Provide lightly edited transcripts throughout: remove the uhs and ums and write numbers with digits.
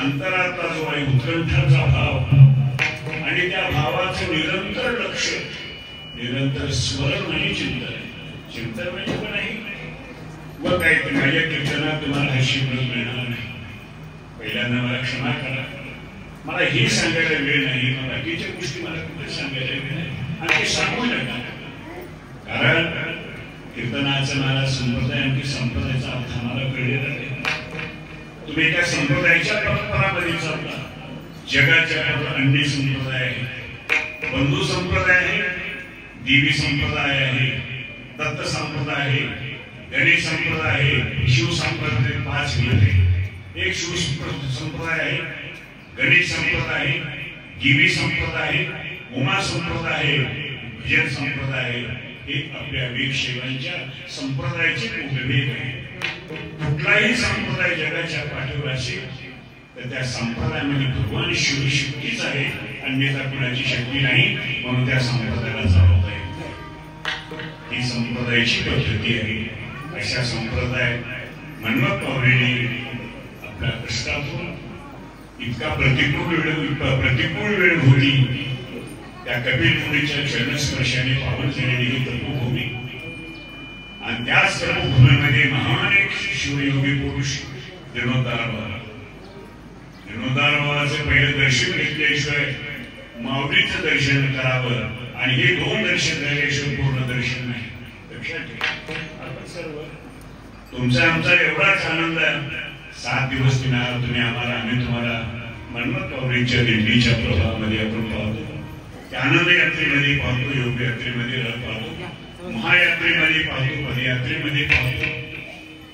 अंतरातला जो आहे उत्कंठाचा भाव आणि त्या भावाचं निरंतर लक्ष, निरंतर स्मरण आणि चिंतन. चिंतन म्हणजे पण नाही मग काय माझ्या कीर्तनात तुम्हाला हशी मिळणार नाही. पहिल्यांदा मला क्षमा करा, मला हे सांगायला वेळ नाही, मला बाकीच्या गोष्टी मला कुठे सांगायला वेळ नाही आणि ते सांगू नका. कारण कीर्तनाचा मला संप्रदाय आणि संप्रदायाचा अर्थ आम्हाला कळलेला नाही. तुम्ही एका संप्रदायाच्या परंपरामध्ये चालता. जगाच्या अन्य संप्रदाय आहे, बंधू संप्रदाय आहे, देवी संप्रदाय आहे, दत्त संप्रदाय आहे, गणेश संप्रदाय आहे, शिव संप्रदाय 5 मिळते. एक शिव संप्रदाय आहे, गणेश संप्रदाय आहे, देवी संप्रदाय आहे, उमा संप्रदाय आहे, भजन संप्रदाय आहे. हे आपल्या वीरशैवांच्या संप्रदायाचे उपभेद आहे. कुठलाही संप्रदाय जगाच्या पाठीवर असेल तर त्या संप्रदायामध्ये भगवान शिव शक्तीच आहे, अन्यथा कुणाची शक्ती नाही. म्हणून त्या संप्रदायाला चालवता येईल. ही संप्रदायाची पद्धती आहे. अशा संप्रदाय मनमत पावलेली आपल्या कष्टातून इतका प्रतिकूल वेळ होती. त्या कपिल मुनीच्या चरणस्पर्शाने पावन झालेली ही तपोभूमी आणि त्याच तपोभूमीमध्ये महान एक शिवयोगी पुरुष जीर्णोद्धार बाबाचं पहिलं दर्शन घेतल्याशिवाय माऊलीचं दर्शन करावं आणि हे 2 दर्शन झाल्याशिवाय पूर्ण दर्शन नाही. लक्षात ठेवा. तुमचा आमचा एवढाच आनंद आहे. 7 दिवस तुम्ही आम्हाला, आम्ही तुम्हाला मनमत पावलीच्या दिंडीच्या प्रभावामध्ये आपण पाहतो. आनंद यात्रेमध्ये पाहतो, योग यात्रेमध्ये पाहतो, महायात्रेमध्ये पाहतो, पदयात्रेमध्ये पाहतो,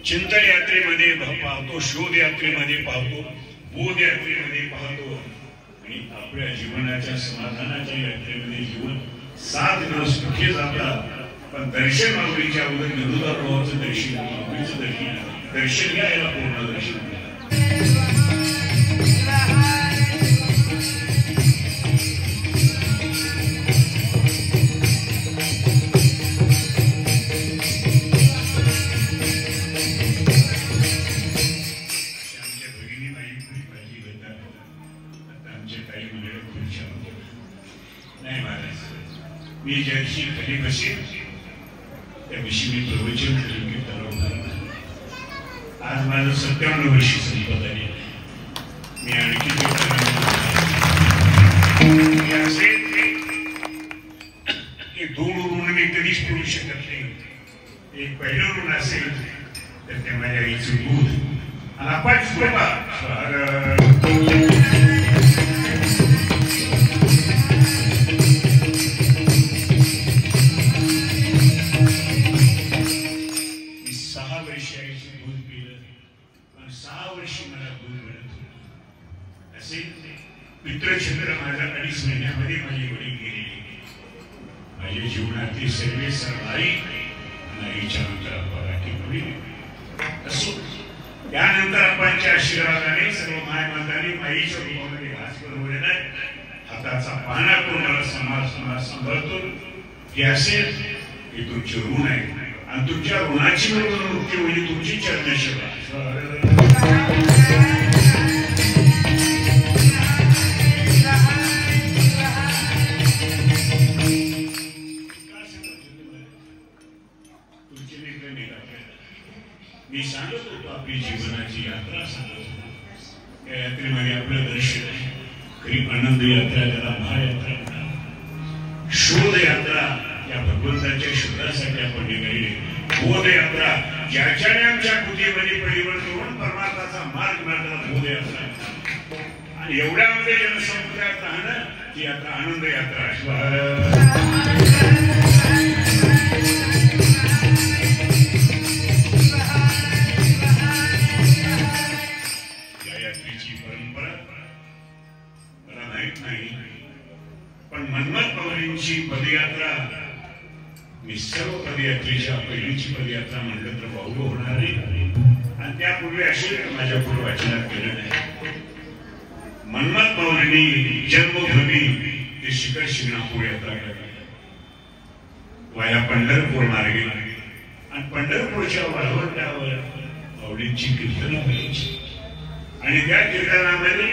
चिंतन यात्रेमध्ये पाहतो, शोध यात्रेमध्ये पाहतो, बोध यात्रेमध्ये पाहतो आणि आपल्या जीवनाच्या समाधानाच्या यात्रेमध्ये जीवन 7 दिवस कुठे जातात. पण दर्शन माऊलीच्या अगोदर निर्धार भावाचं दर्शन, माऊलीचं दर्शन घ्या, याला पूर्ण दर्शन घ्या. मी ज्या दिवशी खाली बसेल त्या दिवशी मी प्रवचन करीन की ठरवणार नाही. आज माझं 57 वर्ष संपत आली. मी आणखी ते 2 ऋण मी कधीच करू शकत नाही. एक पहिलं ऋण असेल तर ते माझ्या आईचं दूध आणि आपण पितृछत्र माझ्या 2.5 महिन्यामध्ये माझी वडील गेलेली. माझ्या जीवनातली सर्वे सरदारी आईच्या नंतर पराठी असो. त्यानंतर आपणच्या आशीर्वादाने सर्व मायमातांनी माईच्या रूपामध्ये घास बनवलेला आहे. हाताचा पाना करून मला सांभाळतो. हे असेल हे तुमचे ऋण आहे आणि तुमच्या ऋणाची मुक्ती म्हणजे तुमची चरणसेवा. मी सांगत होतो आपली जीवनाची यात्रा सांगत होतो. त्या यात्रेमध्ये आपलं दर्शन आहे. खरी आनंद यात्रा, त्याला महायात्रा म्हणा. शोध यात्रा, या भगवंताच्या शोधासाठी आपण निघालेली. बोध यात्रा, ज्याच्याने आमच्या कृतीमध्ये परिवर्तन होऊन परमार्थाचा मार्ग मिळाला, बोध यात्रा. आणि एवढ्यामध्ये जनसमुद्रात राहणं ती यात्रा आनंद यात्रा. पण मनमत पावलींची पदयात्रा मी सर्व पदयात्रेच्या पहिलीची पदयात्रा म्हणलं तर बाहुल होणार आहे. आणि त्यापूर्वी असे माझ्या पूर्व वाचनात केलं नाही. मनमत पावलींनी जन्मभूमी ते शिखर शिंगणापूर यात्रा केली वाया पंढरपूर मार्गे. आणि पंढरपूरच्या वाळवंटावर पावलींची कीर्तनं करायची आणि त्या कीर्तनामध्ये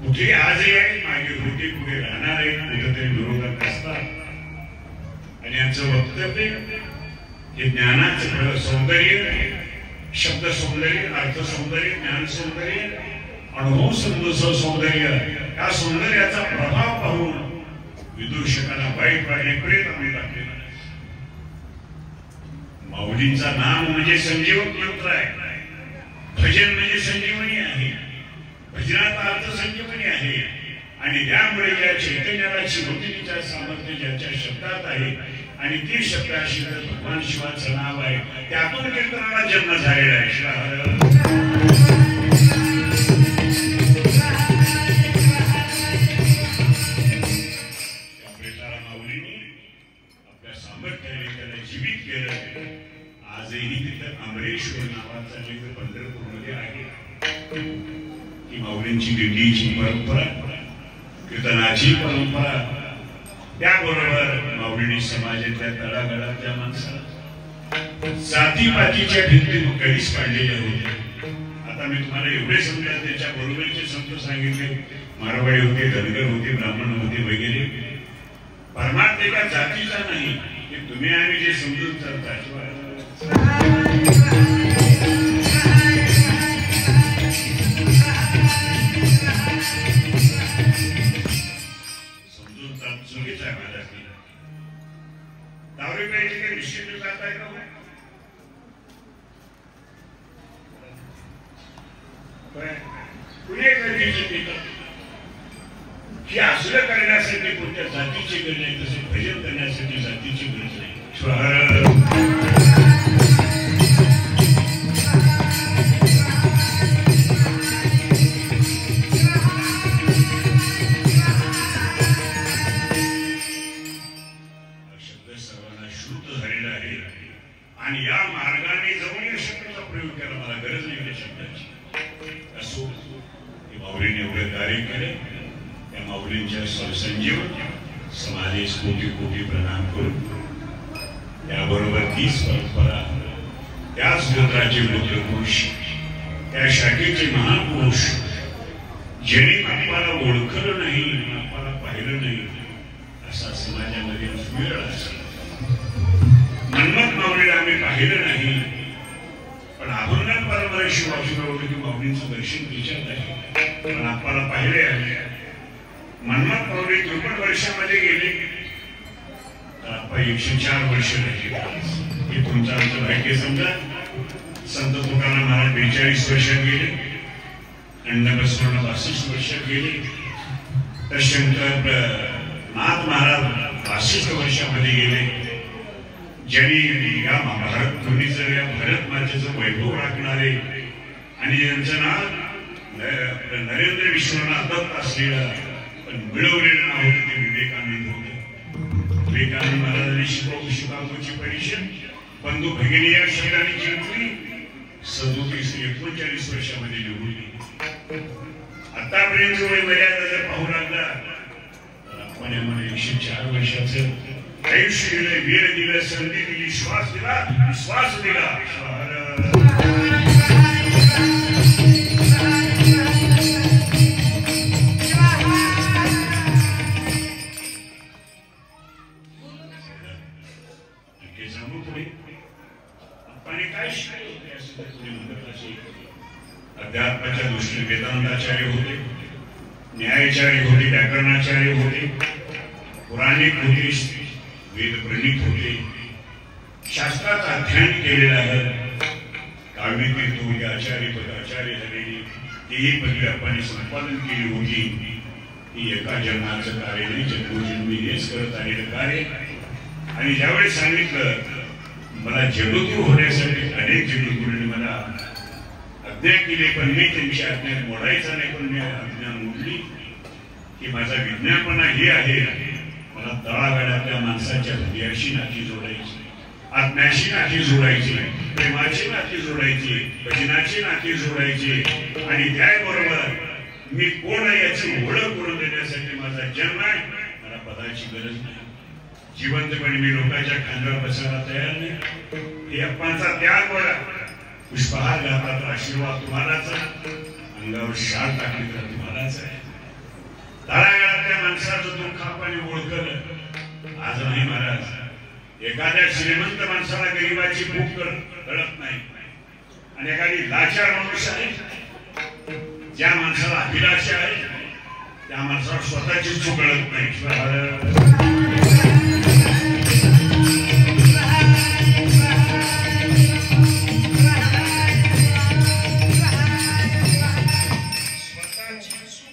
कुठे आजही आहे, मागे होते, पुढे राहणार आहे, कुठेतरी विरोधात असतात. आणि यांचं वक्तव्य हे ज्ञानाचं सौंदर्य, शब्द सौंदर्य, अर्थ सौंदर्य, ज्ञान सौंदर्य, अनुभव सौंदर्य, या सौंदर्याचा प्रभाव पाहून विदूषकांना वाईट वाटले, प्रेत आम्ही टाकलेला. माऊलींचा नाम म्हणजे संजीवक मंत्र आहे, भजन म्हणजे संजीवनी आहे, भजनाचा अर्थ संजीवनी आहे. आणि त्यामुळे त्या चैतन्याला शिवतीच्या सामर्थ्य ज्याच्या शब्दात आहे आणि ती शब्दाशी भगवान शिवाचं नाव आहे, त्यातून कीर्तनाला जन्म झालेला आहे. जीवित केलं. आजही तिथं अमरेश्वर नावाचा लिंग पंढरपूरमध्ये आहे. ही माऊलींची दिंडीची परंपरा, कीर्तनाची परंपरा, त्याबरोबर माऊलींनी समाजातल्या तळागाळातल्या माणसाला जातीपातीच्या भिंती कधीच काढलेल्या होत्या. आता मी तुम्हाला एवढे समजा त्याच्या बरोबरचे संत सांगितले, मारवाडी होते, धनगर होते, ब्राह्मण होते वगैरे. परमार्थ एका जातीचा नाही, तुम्ही आम्ही जे समजून चालता समजून चुकीच आहे. माझ्या दारू प्यायची काही निश्चित जाताय का? कुणी गरजेचे पिकं ही असलं करण्यासाठी कोणत्या जातीची गरज नाही, तसे भजन करण्यासाठी जातीची गरज नाही. शब्द सर्वांना शुद्ध झालेला आहे आणि या मार्गाने जाऊन या शब्दाचा प्रयोग केला. मला गरज नाही त्या शब्दाची. असो, माऊलीने एवढं कार्य केले. त्या माऊलींच्या संजीवन समाधीस कोटी कोटी प्रणाम करून, त्याबरोबर तीच परंपरा, त्याच गोत्राचे पुरुष, त्या शाखेचे महापुरुष, ज्यांनी आपल्याला ओळखलं नाही, आपल्याला पाहिलं नाही, असा समाजामध्ये वेळ असेल. मनमत माऊलीला आम्ही पाहिलं नाही, पण अभंगात परंपरेशी वाचून की माऊलींचं दर्शन विचारत आहे, पण आपल्याला पाहिले आहे. मनमत माऊली 53 वर्षामध्ये गेले, तर आपण 104 वर्ष राहिले. हे तुमचं आमचं भाग्य समजा. संत तुकाराम महाराज 42 वर्षात गेले, अण्णबसवर्ण 62 वर्षात गेले, तर शंकर नाथ महाराज 62 वर्षामध्ये गेले. ज्यांनी या भारत भूमीचं, या भारत मातेचं वैभव राखणारे आणि ज्यांचं नाव नरेंद्र विश्वनाथ दत्त असलेलं पण मिळवलेलं नाव होतं ते विवेकानंद होते. विवेकानंद महाराजांनी शिकागोची परिषद बंधू भगिनी या शब्दाने जिंकली, 37-39 वर्षामध्ये निवडली. आतापर्यंत वय मर्यादा जर पाहू लागला तर आपण यामध्ये 104 वर्षाचं आयुष्य दिलं, वेळ दिलं, संधी दिली, श्वास दिला, विश्वास दिला. अध्यात्माच्या दृष्टीने वेदांताचार्य होते, न्यायाचार्य होते, व्याकरणाचार्य होते, पुराणिक होते, वेद प्रणित होते, शास्त्राचा अध्ययन केलेला आहे. काव्य कीर्तन आचार्य पद आचार्य झालेली तेही पदवी आपण संपादन केली होती. ही एका जन्माचं कार्य नाही, जन्मोजन्मी हेच करत आलेलं कार्य. आणि ज्यावेळी सांगितलं मला जगद्गुरु होण्यासाठी अनेक जगद्गुरूंनी मला आज्ञा केली, पण मी त्यांची आज्ञा मोडायचा नाही, पण मी आज्ञा मोडली की माझा विज्ञापना हे आहे, मला तळागाळातल्या माणसाच्या हृदयाशी नाती जोडायची, आत्म्याशी नाती जोडायची, प्रेमाची नाती जोडायची, भजनाची नाती जोडायची. आणि त्याबरोबर मी कोण आहे याची ओळख करून देण्यासाठी माझा जन्म आहे. मला पदाची गरज नाही, जिवंतपणे मी लोकांच्या खांद्यावर बसायला तयार नाही. हे अप्पांचा त्याग बघा, पुष्पहार घालतात, आशीर्वाद तुम्हालाच. अंगावर शाल टाकली तर तुम्हालाच आहे. तळागाळातल्या माणसाचं दुःख आपण ओळखलं आज नाही महाराज. एखाद्या श्रीमंत माणसाला गरिबाची भूक कळत नाही आणि एखादी लाचार माणूस आहे ज्या माणसाला अभिलाषा आहे त्या माणसाला स्वतःची चूक कळत नाही. स्वतःची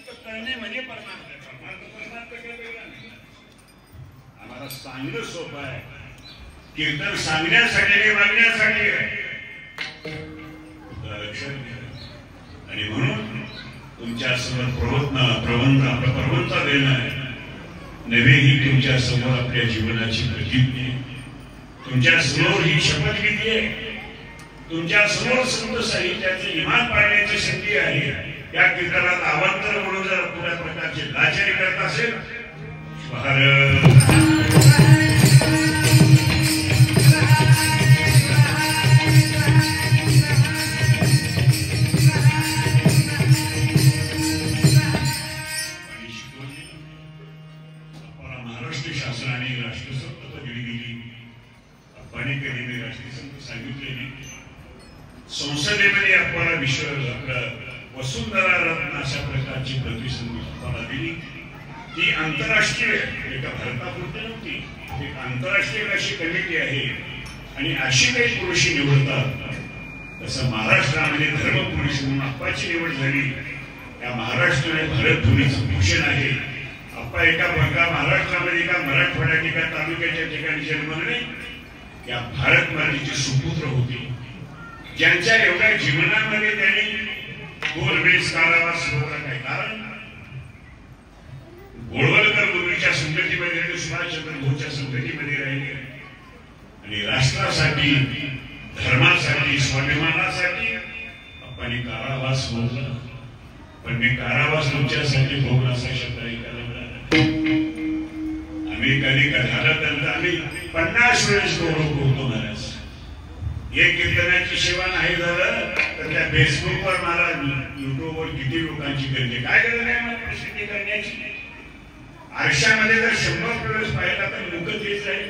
चूक कळणे म्हणजे परमार्थ आम्हाला सांगणं सोपं आहे. कीर्तन सांगण्यासाठी नाही मागण्यासाठी आहे. आणि म्हणून तुमच्या समोर प्रबंध आपला प्रबंध देणं आहे. नव्हे ही तुमच्या समोर आपल्या जीवनाची प्रतिज्ञा. तुमच्या समोर ही शपथविधी आहे. तुमच्या समोर संत साहित्याचे इमान पाळण्याची संधी आहे. या कीर्तनात अवांतर म्हणून जर पुऱ्या प्रकारचे लाचारी करत असेल महाराष्ट्र शासनाने राष्ट्रसंत पदवी दिली. आपण कधी राष्ट्रसंत सांगितलेली संसदेमध्ये आपल्याला विश्व वसुंधरा रत्न अशा प्रकारची प्रतिसंधी आपल्याला दिली. ती आंतरराष्ट्रीय एका भारतापुरती नव्हती. एक आंतरराष्ट्रीय अशी कमिटी आहे आणि अशी काही पुरुषी निवडतात. तसं महाराष्ट्रामध्ये धर्मपुरुष म्हणून अप्पाची निवड झाली. या महाराष्ट्राने भारतभूमीचं भूषण आहे. अप्पा एका महाराष्ट्रामध्ये एका मराठवाड्यात एका तालुक्याच्या ठिकाणी जन्मले या भारत मातेचे सुपुत्र होते. ज्यांच्या एवढ्या जीवनामध्ये त्यांनी गोरबेस कारावास भोगला. काय कारण गोळवलकर गुरुच्या संगतीमध्ये राहिले. सुभाषचंद्र बोसच्या संगतीमध्ये राहिले आणि राष्ट्रासाठी धर्मासाठी स्वाभिमानासाठी आपण कारावास भोगला. पण मी कारावास तुमच्यासाठी भोगला असा शब्द ऐकायला मिळाला. आम्ही कधी झालं तर आम्ही 50 वेळेस बोलतो महाराज. एक कीर्तनाची सेवा नाही झालं तर त्या फेसबुकवर मला युट्यूबवर किती लोकांची गर्दी. काय गरज आहे मला प्रसिद्धी करण्याची. आयुष्यामध्ये जर 100 वेळेस पाहिला तर मुख तेच राहील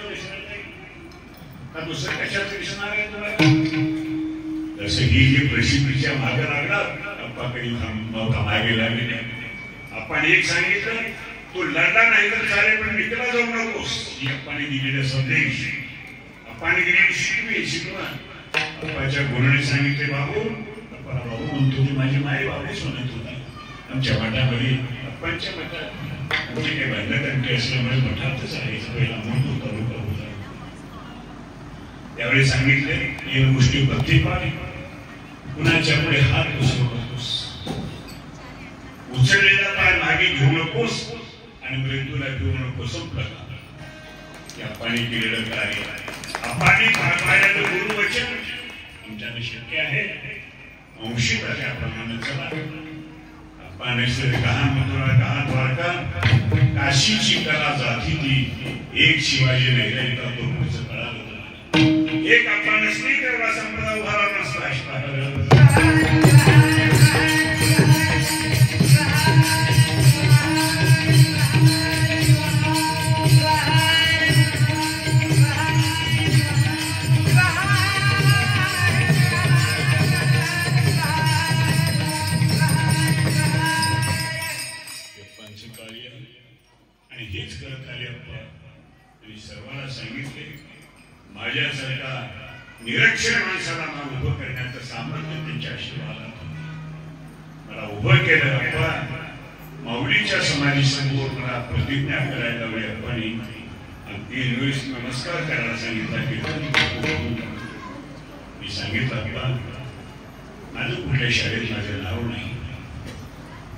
का दुसरं कशाच दिसणार आहे तुला. जसं ही जी प्रसिद्धीच्या मागे लागणार अप्पाकडे मागे लागले. आपण एक सांगितलं तू लढला नाही तर चालेल पण विकला जाऊ नकोस. ही अप्पाने दिलेला संदेश. अप्पाने दिलेली शिकवा. अप्पाच्या गुरुने सांगितले बाबू अप्पाला बाबू म्हणतो की माझी माई बाबूच म्हणत होती. आमच्या मठामध्ये अप्पांच्या मठात आमची काही बंधकंठी असल्यामुळे मठातच आहे. पहिला म्हणतो करू करू त्यावेळी सांगितले एक गोष्टी बघती पाहिजे. कुणाच्या पुढे हात घुसवू नकोस. उचललेला पाय मागे घेऊ नकोस आणि मृत्यूला घेऊ नकोस. संपलं अप्पाने केलेलं कार्य. अप्पाने पाहिलेलं गुरुवचन आमच्याने शक्य आहे. अंशित त्याप्रमाणे चला. अप्पाने गहाण मथुरा गहाण द्वारका काशीची कला जाती ती एक शिवाजी नाही का तो पुढचं कळालं. एक अप्पा नसली तेवढा संप्रदाय उभारा नसला. आणि हेच करत आले अप्पा. आणि सर्वांना सांगितले माझ्यासारखा निरक्षर माणसाला मला उभं करण्याचं सामर्थ्य त्यांच्या आशीर्वादात मला उभं केलं. अप्पा माऊलीच्या समाधीसमोर मला प्रतिज्ञा करायला लावली. अप्पानी अगदी नमस्कार करायला सांगितला. मी सांगितलं अप्पा माझं कुठल्या शाळेत माझं नाव नाही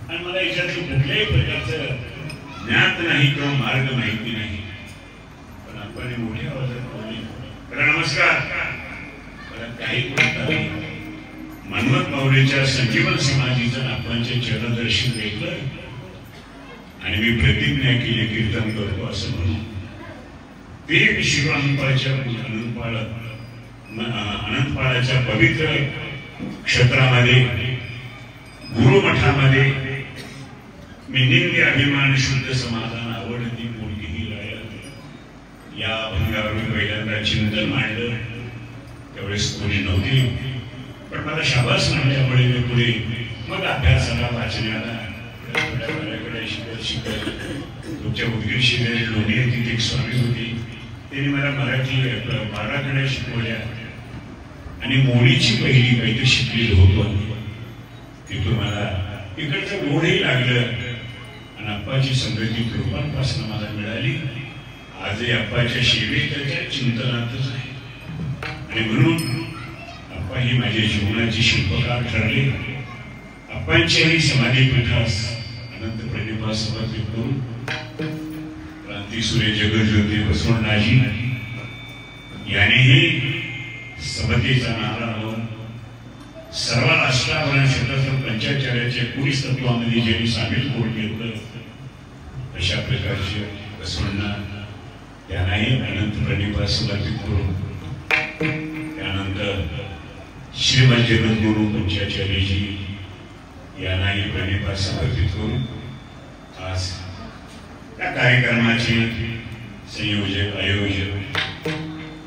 आणि मला याच्यातलं कुठल्याही प्रकारचं ज्ञात नाही किंवा मार्ग माहिती नाही. पण आपण मोठ्या आवाजात बोलले नमस्कार. मला काही बोलता मनमत माऊलीच्या संजीवन समाधीचं आपणचे चरणदर्शन घेतलं आणि मी प्रतिज्ञा केली कीर्तन करतो असं म्हणून. ते शिव अनंतपाळाच्या पवित्र क्षेत्रामध्ये गुरुमठामध्ये मी निंदी अभिमान शुद्ध समाधान आवडती मूर्तीही राया या अभंगावर मी पहिल्यांदा चिंतन मांडलं. त्यावेळेस कोणी नव्हती, पण मला शाबास म्हणल्यामुळे मी पुढे मग अभ्यासाला वाचण्याला थोड्या बऱ्याकडे शिकत शिकत तुमच्या उदगीर शिकलेले लोणी येथील एक स्वामी होती, त्यांनी मला मराठी 12 कडे शिकवल्या आणि मोडीची पहिली काहीतरी शिकलेलं होतो. तिथून मला इकडचं गोडही लागलं आणि अप्पाची संगती कृपांपासून मला मिळाली. आजही अप्पाच्या सेवेच्या चिंतनातच आहे आणि म्हणून अप्पा ही माझ्या जीवनाची शिल्पकार ठरले. अप्पांच्याही समाधीपीठास अनंत प्रणिपा समर्पित करून क्रांतीसूर्य जगज्योती बसवण्णाजी यानेही समतेचा नारा लावून सर्व राष्ट्रावर क्षेत्रातील पंचाचार्याच्या 19 तत्वामध्ये ज्यांनी सामील करून घेतलं अशा प्रकारचे बसवण्णा त्यांनाही अनंत प्रणिपा समर्पित करून त्यानंतर श्रीमान जगद्गुरु पंचाचार्यजी यांनाही प्रणिपा समर्पित करून आज त्या कार्यक्रमाचे संयोजक आयोजक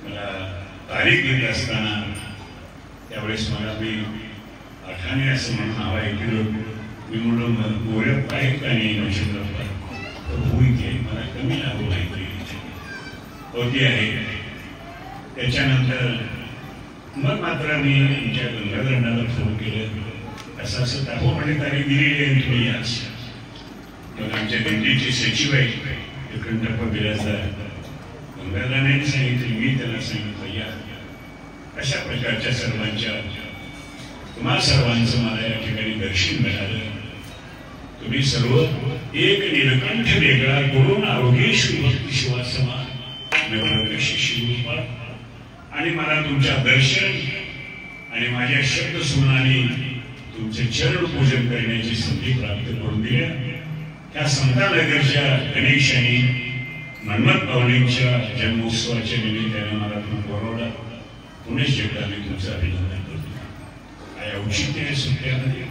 मला तारीख देत असताना त्यावेळेस मला मी आठाने असं म्हणून नाव ऐकलं. मी म्हणून गोरप्पा आहे का नाही नशिबप्पा होईते मला कमी लागू माहिती होती आहे. त्याच्यानंतर मग मात्र मी आमच्या गंगाधरणाला फोन केलं, असं असं तापोमध्ये तारीख दिलेली आहे तुम्ही आज. मग आमच्या दिल्लीचे सचिव आहे विक्रमप्पा बिराजदार गंगाधरांनी सांगितलं, मी त्यांना सांगितलं या अशा प्रकारच्या सर्वांच्या तुम्हा सर्वांचं मला या ठिकाणी दर्शन मिळालं. तुम्ही सर्व एक नीलकंठ वेगळा करून आरोग्येश्वर भक्ती शिवा समान शिष्य आणि मला तुमच्या दर्शन आणि माझ्या शब्द सुमनाने तुमचे चरण पूजन करण्याची संधी प्राप्त करून दिल्या. त्या संतानगरच्या गणेशाने मन्मथ पावणींच्या जन्मोत्सवाच्या निमित्ताने मला तुम्ही बोलवला. पुणेच एकदा मी तुमचं अभिनंदन करतो. काय औचित्य सुट्ट्यामध्ये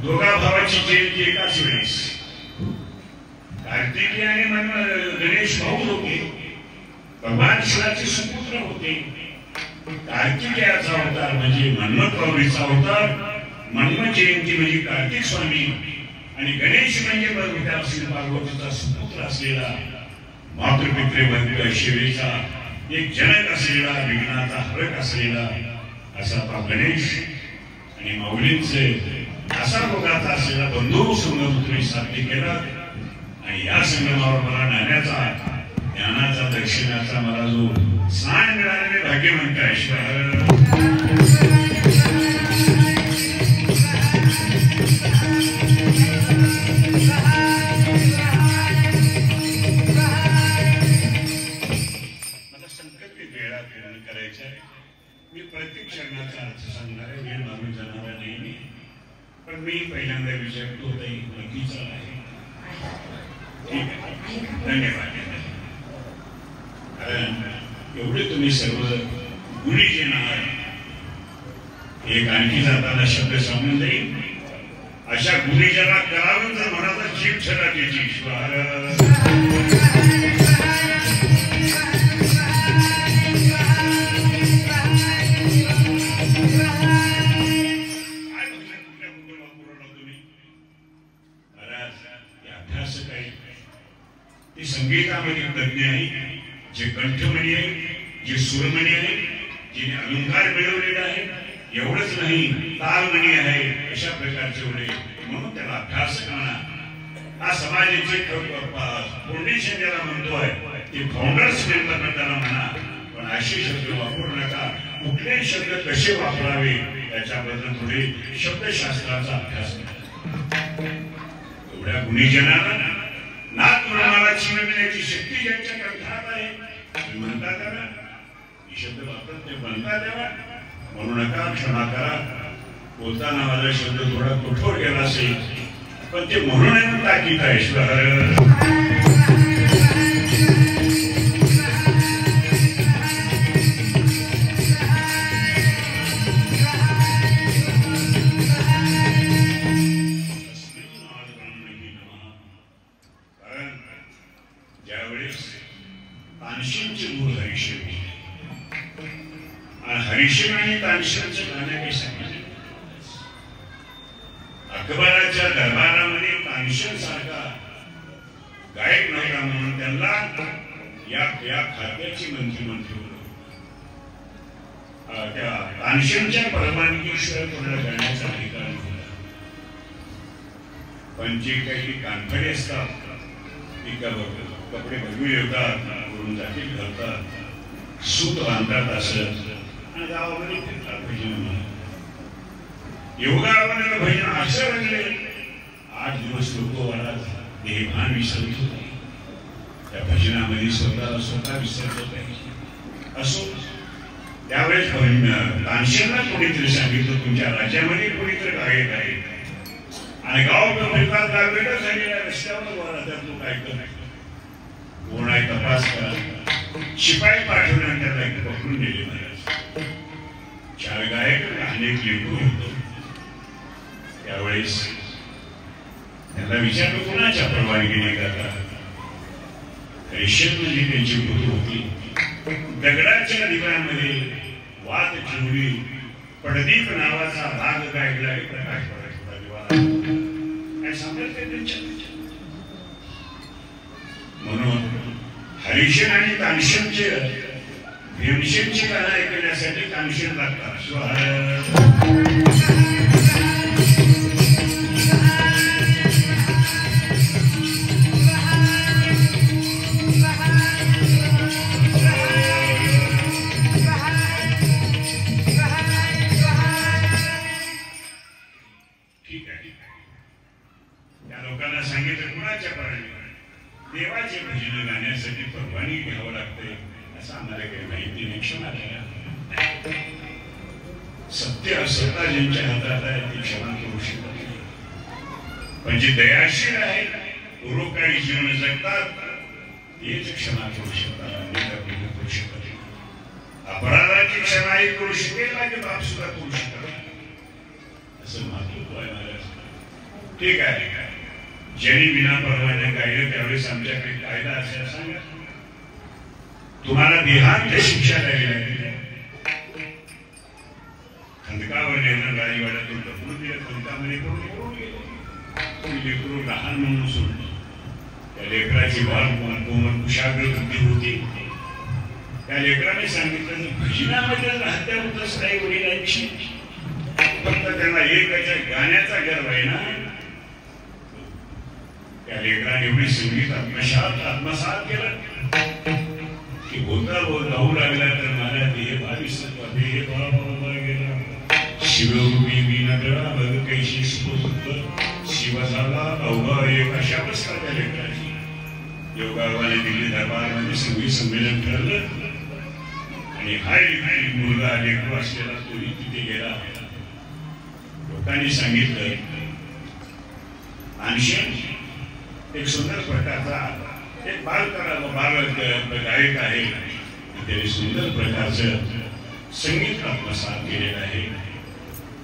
दोघा भावाची जयंती एकाच वेळेस. कार्तिकी आणि गणेश भाऊ होते, भगवान शिवाचे सुपुत्र होते. कार्तिकेयाचा अवतार म्हणजे मन्मथ पावणीचा अवतार, मन्मथ जयंती म्हणजे कार्तिक स्वामी आणि गणेश म्हणजे पार्वतीचा सुपुत्र असलेला मातृपितृ शिवेचा एक जनक असलेला विघ्नाचा हरक असलेला असा गणेश आणि माऊलींचे असा रोगाचा असलेला बंधू संगम तुम्ही साध्य केला. आणि या संगमावर मला नाण्याचा ज्ञानाचा दर्शनाचा मला जो स्नान मिळालेले भाग्यवंत आहे. मी प्रत्येक क्षणाचा अर्थ सांगणार आहे, वेळ मारून जाणार नाही. पण मी पहिल्यांदा विचारतो नक्कीचा आहे. ठीक आहे, धन्यवाद. कारण एवढे तुम्ही सर्व गुरुजन आहात. एक आणखी जाताना शब्द सांगून जाईल, अशा गुरुजना करावं तर मनाचा जीव छटा त्याची संगीतामध्ये तज्ञ आहे, जे कंठमणी आहे, जे सुरमणी आहे, जिने अलंकार मिळवलेला आहे. एवढंच नाही, तालमणी आहे. अशा प्रकारचे एवढे म्हणून त्याला अभ्यास करणं हा समाजाचे फाउंडेशन ज्याला म्हणतोय ते फाउंडर्स मेंबर त्याला म्हणा. पण असे शब्द वापरू नका. कुठलेही शब्द कसे वापरावे याच्याबद्दल थोडे शब्दशास्त्राचा अभ्यास करा. एवढ्या गुणीजनाला नाथ मला शिवण्याची शक्ती ज्यांच्या कंठात आहे तुम्ही म्हणता त्याला ही शब्द वापरत ते म्हणता द्यावा. म्हणू नका, क्षमा करा. बोलताना माझा शब्द थोडा कठोर गेला असेल, पण ते म्हणून ताकीद आहे. हरिशन आणि तानसेनचं गाणं काही सांगितलं. अकबराच्या दरबारामध्ये तानसेन सारखा गायक नव्हता म्हणून त्यांना या खात्याची मंत्री होतं. त्या तानसेनच्या परवानगीशिवाय कोणाला गाण्याचा अधिकार नव्हता. पण जे काही कानफडे असतात ती कपडे बघून येतात, करून जातील घालतात, सूत बांधतात असत आणि गावामध्ये फिरतात भजन म्हणत. योगामध्ये भजन असं रंगले 8 दिवस लोक वाढत देहभान विसरत होते. त्या भजनामध्ये स्वतः विसरत होते. असो त्यावेळेस तानसेनला कोणीतरी सांगितलं तुमच्या राज्यामध्ये कोणीतरी गायक आहे आणि गाव फिरतात गावेटा झालेल्या रस्त्यावर उभा राहतात लोक ऐकत नाही. कोण आहे तपास करा. शिपाई पाठवून त्याला पकडून नेले. महाराज 4 गायक अनेक लेखू होतो. त्यावेळेस त्यांना विचारलं कोणाच्या परवानगीने करतात. हरिशन म्हणजे त्यांची गुरु होती. दगडाच्या दिव्यामध्ये वात ठेवली पडदीप नावाचा भाग गायला प्रकाश पडायचा दिवा सांगत म्हणून हरिशन आणि तानसेनचे भीमसेनची गाणं ऐकण्यासाठी तानसेन लागतात. देवाचे भजन गाण्यासाठी परवानगी घ्यावं लागते असं आम्हाला काही माहिती नाही. क्षमा द्या. सत्य असता ज्यांच्या हातात आहे ते क्षमा करू शकत नाही. पण जे दयाशील आहे पूर्वकाळी जीवन जगतात तेच क्षमा करू शकतात. करू शकत नाही. अपराधाची क्षमाही करू शकेल आणि बाप सुद्धा करू शकत असं महत्व आहे महाराज. ठीक आहे. ज्यांनी विना परवाने गायलं त्यावेळेस आमच्याकडे कायदा असेल सांगा. तुम्हाला देहांत शिक्षा द्यावी लागली. खंदकावर नेलं राजवाड्यातून ढकलून दिलं. खंदकामध्ये पडून गेले. लेकरू लहान म्हणून सोडलं. त्या लेकराची कोमल कुशाग्र बुद्धी होती. त्या लेकराने सांगितलं भजनामध्ये हत्या होतच नाही वडिलांची. फक्त त्यांना एकाच्या गाण्याचा गर्व आहे ना. त्या लेकराने एवढी संगीत आत्मसात केलं की बोलता राहू लागला तर मला देह गेला. शिवरूपी वीणा बघ कैशी शिव झाला अवघा एक अशा अवस्था त्या लेकराची. योगावाने दिल्ली दरबारमध्ये संगीत संमेलन ठरलं आणि हाय मुलगा लेकरू असलेला तोही तिथे गेला. लोकांनी सांगितलं तानसेन एक सुंदर प्रकारचा एक बाल गायक आहे. त्याने सुंदर प्रकारचं संगीत आत्मसात केलेलं आहे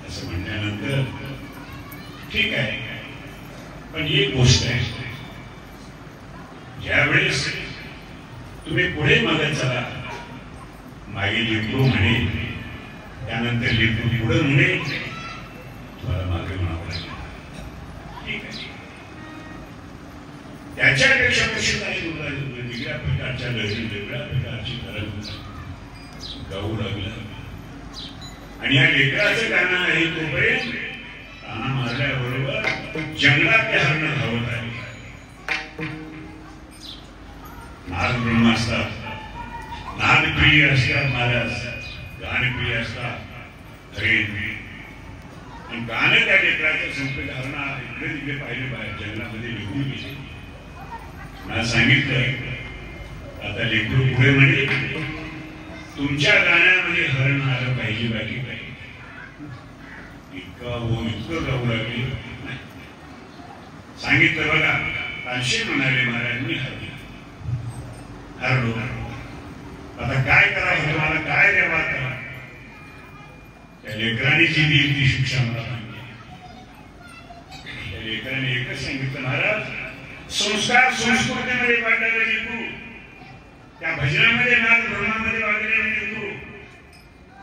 असं म्हणल्यानंतर ठीक आहे. पण एक गोष्ट आहे ज्यावेळेस तुम्ही पुढे मागत चला मागे लेकरू म्हणे त्यानंतर लेकरू पुढे म्हणे तुम्हाला मागे म्हणावं लागेल. ठीक आहे. त्याच्यापेक्षा कशी नाही वेगळ्या प्रकारच्या लहरी वेगळ्या प्रकारची धरण गाऊ लागला. आणि या लेकराचं गाणं आहे तोपर्यंत ताना मारल्याबरोबर जंगलात ते हरण धावत आहे. नाद ब्रह्म असतात, नादप्रिय असतात महाराज, गानप्रिय असतात. हरे आणि गाणं त्या लेकराचं संपलं हरणा इकडे तिकडे पाहिले बाहेर जंगलामध्ये निघून गेले. मला सांगितलं आता लेकरू पुढे म्हणे तुमच्या गाण्यामध्ये हरण आलं पाहिजे बाकी पाहिजे. इतकं गाऊ लागले. सांगितलं बघा तानसेन म्हणाले महाराज मी हरलो. आता काय करावं तुम्हाला काय द्यावा करा. त्या लेकराने जी दिली ती शिक्षा मला सांगितली. त्या लेकराने एकच सांगितलं महाराज संस्कार संस्कृतीमध्ये वाढलेले लेकरू त्या भजनामध्ये नाद ब्रह्मामध्ये वागलेले लेकरू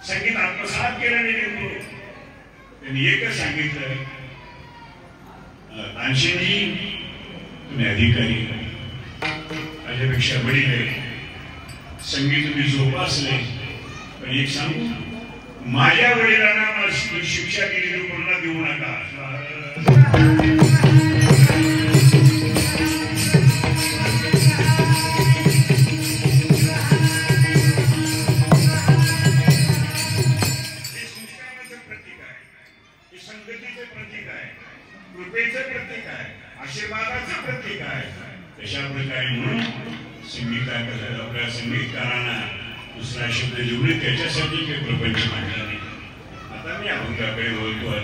संगीत आत्मसात केलं नाही. त्यांनी एकच सांगितलं, तानसेनजी तुम्ही अधिकारी, माझ्यापेक्षा वडील आहे, संगीत तुम्ही जोपासले, पण एक सांगू, माझ्या वडिलांना माझी शिक्षा केली कोणाला देऊ नका. संगतीचे प्रतीक आहे, कृपेचे प्रतीक आहे, आशीर्वादाचे प्रतीक आहे. तशा प्रकारे म्हणून आपल्या संगीतकारांना दुसरा शब्द जोडून त्याच्यासाठी काही प्रपंच मांडला नाही. आता मी अभंगाकडे बोलतोय.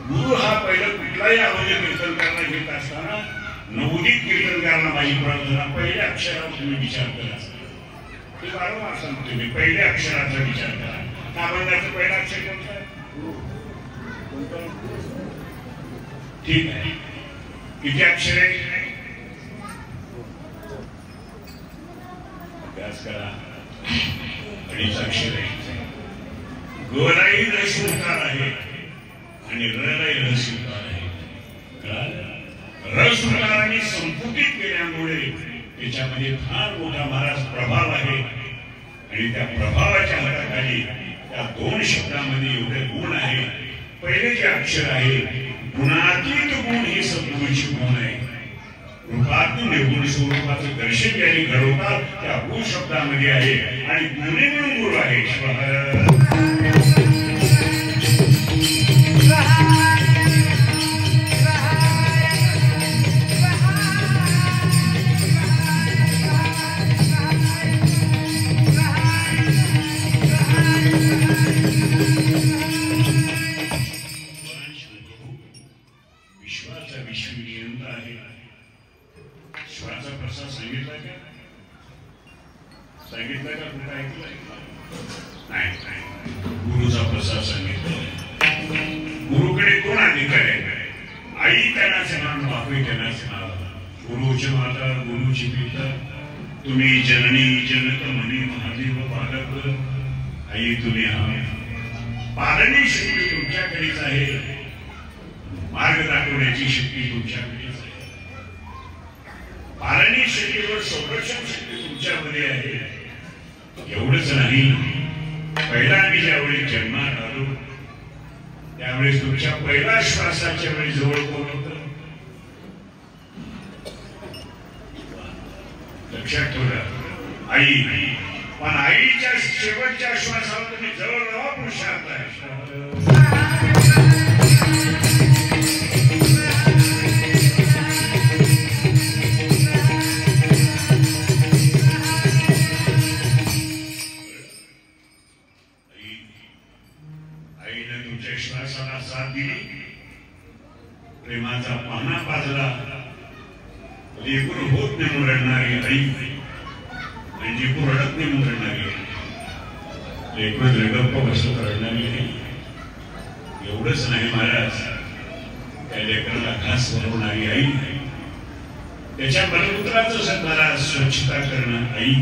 गुरु हा पहिला कुठलाही अभंग कीर्तनकारला घेत असताना नवोदित कीर्तनकारला माझी प्रार्थना, पहिल्या अक्षरावर तुम्ही विचार करा. ते वारंवार सांगतो मी, पहिल्या अक्षराचा विचार करा. अभंगाचं पहिला अक्षर कोणतं? ठीक आहे, किती अक्षर आहे? अभ्यास करा. अडीच अक्षर आहे. गलाही रसकार आहे आणि रलाही रसकार आहे. रसकाराने संपुटित केल्यामुळे त्याच्यामध्ये फार मोठा महाराज प्रभाव आहे आणि त्या प्रभावाच्या हाताखाली त्या दोन शब्दामध्ये एवढे गुण आहे. पहिले जे अक्षर आहे गुणातीत गुण, हे सद्गुरूचे गुण आहे. रूपातून निर्गुण स्वरूपाचं दर्शन ज्यांनी घडवतात त्या गुण शब्दामध्ये आहे आणि गुणे म्हणून गुरु आहे. विश्वाचा विश्वनियंता आहे. श्वाचा प्रसाद सांगितला का? सांगितलं का? कुठं ऐकलंय? नाही. गुरुचा प्रसाद सांगितला. गुरुकडे कोण अधिकार आहे? आई त्यांनाचे नाव, बापही त्यांनाचे नाव. गुरुची माता, गुरुची पिता, तुम्ही जननी जनक म्हणी महादेव पालक. आई तुम्ही पालनी शक्ती तुमच्याकडेच आहे, मार्ग दाखवण्याची शक्ती तुमच्याकडेच आहे. पालनी शक्तीवर संरक्षण शक्ती तुमच्यामध्ये आहे. एवढंच नाही, पहिला आम्ही ज्यावेळी जन्मात आलो त्यावेळेस तुमच्या पहिला श्वासाच्या वेळी जवळ कोण होतं? लक्षात ठेवा, आई. पण आईच्या शेवटच्या श्वासावर तुम्ही जवळ राहा पुरुषार्थ आहे. आईने तुमच्या श्वासाला साथ दिली, प्रेमाचा पाना पाजला. लेकरू होत नाही रडणारी आई म्हणजे रडत नाही म्हणून रडणारी आई. लेकरू गप्प बसत रडणारी आई. एवढंच नाही महाराज, त्या लेकराला घास भरवणारी आई, त्याच्या बलपुत्राचं सध्याला स्वच्छता करणं आई.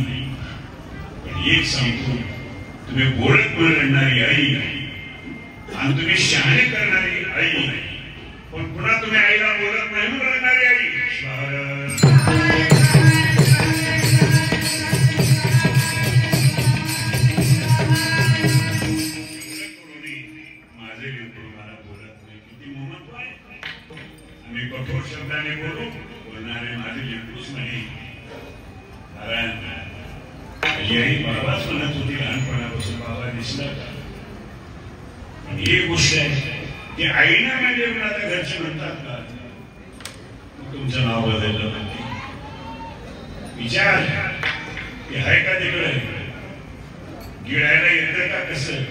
पण एक सांगतो, तुम्ही बोलत म्हणून रडणारी आई आणि तुम्ही शहाणे करणारी आई, पण पुन्हा तुम्ही आईला बोलत नाही म्हणून रडणारी आई. माझे लेकरू मला बोलत नाही, किती महत्व आहे. आम्ही कठोर शब्दाने बोलणारे माझे लेकरूच नाही. कारण माझी आई बाबाच म्हणत होती लहानपणापासून, बाबा दिसला का? एक गोष्ट आहे की आईना म्हणजे आता घरचे म्हणतात का तुमचं नाव बदललं म्हणते. विचार की आहे का तिकडे? गिळायला येतं का? कसं?